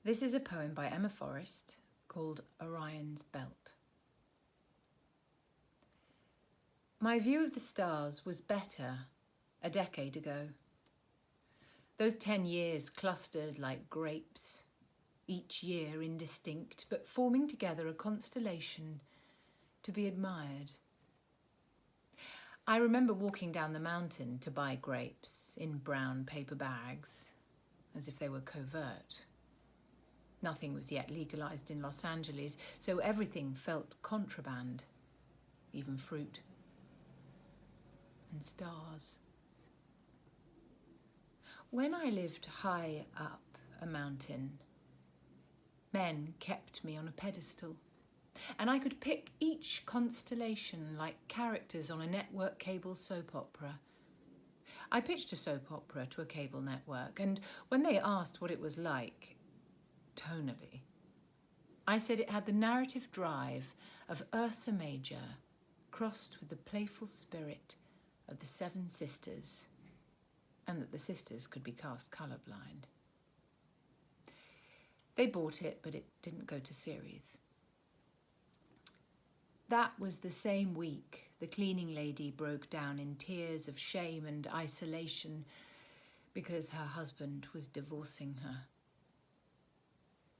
This is a poem by Emma Forrest called Orion's Belt. My view of the stars was better a decade ago. Those 10 years clustered like grapes, each year indistinct, but forming together a constellation to be admired. I remember walking down the mountain to buy grapes in brown paper bags, as if they were covert. Nothing was yet legalized in Los Angeles, so everything felt contraband, even fruit and stars. When I lived high up a mountain, men kept me on a pedestal, and I could pick each constellation like characters on a network cable soap opera. I pitched a soap opera to a cable network, and when they asked what it was like, tonally, I said it had the narrative drive of Ursa Major crossed with the playful spirit of the Seven Sisters, and that the sisters could be cast colourblind. They bought it, but it didn't go to series. That was the same week the cleaning lady broke down in tears of shame and isolation because her husband was divorcing her.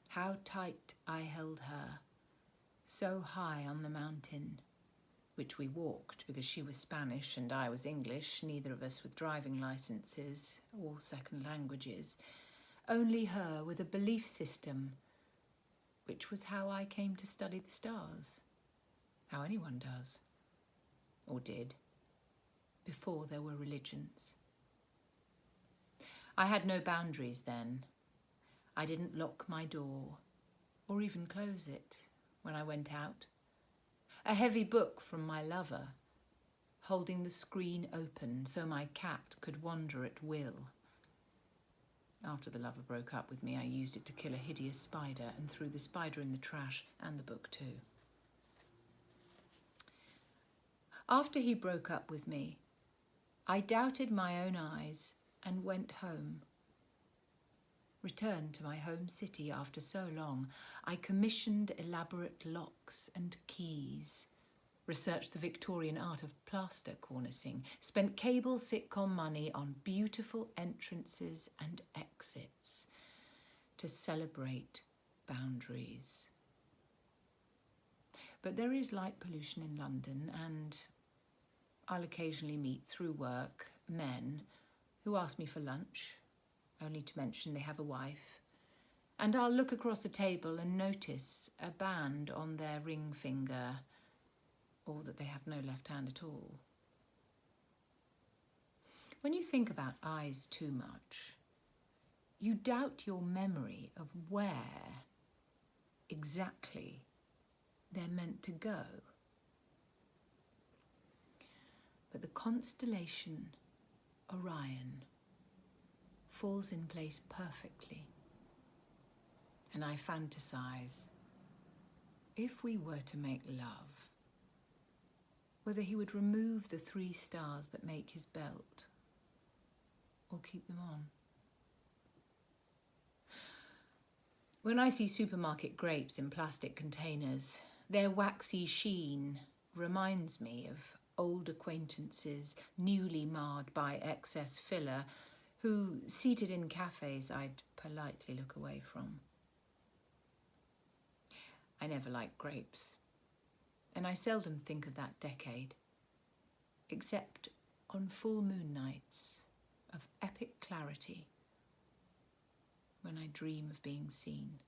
How tight I held her, so high on the mountain, which we walked because she was Spanish and I was English, neither of us with driving licenses or second languages, only her with a belief system, which was how I came to study the stars, how anyone does, or did, before there were religions. I had no boundaries then. I didn't lock my door or even close it when I went out. A heavy book from my lover, holding the screen open so my cat could wander at will. After the lover broke up with me, I used it to kill a hideous spider and threw the spider in the trash and the book too. After he broke up with me, I doubted my own eyes and went home. Returned to my home city after so long, I commissioned elaborate locks and keys, researched the Victorian art of plaster cornicing, spent cable sitcom money on beautiful entrances and exits to celebrate boundaries. But there is light pollution in London, and I'll occasionally meet through work men who ask me for lunch, only to mention they have a wife, and I'll look across a table and notice a band on their ring finger, or that they have no left hand at all. When you think about eyes too much, you doubt your memory of where exactly they're meant to go. But the constellation Orion falls in place perfectly, and I fantasize, if we were to make love, whether he would remove the 3 stars that make his belt or keep them on. When I see supermarket grapes in plastic containers, their waxy sheen reminds me of old acquaintances newly marred by excess filler, who, seated in cafes, I'd politely look away from. I never liked grapes, and I seldom think of that decade, except on full moon nights of epic clarity, when I dream of being seen.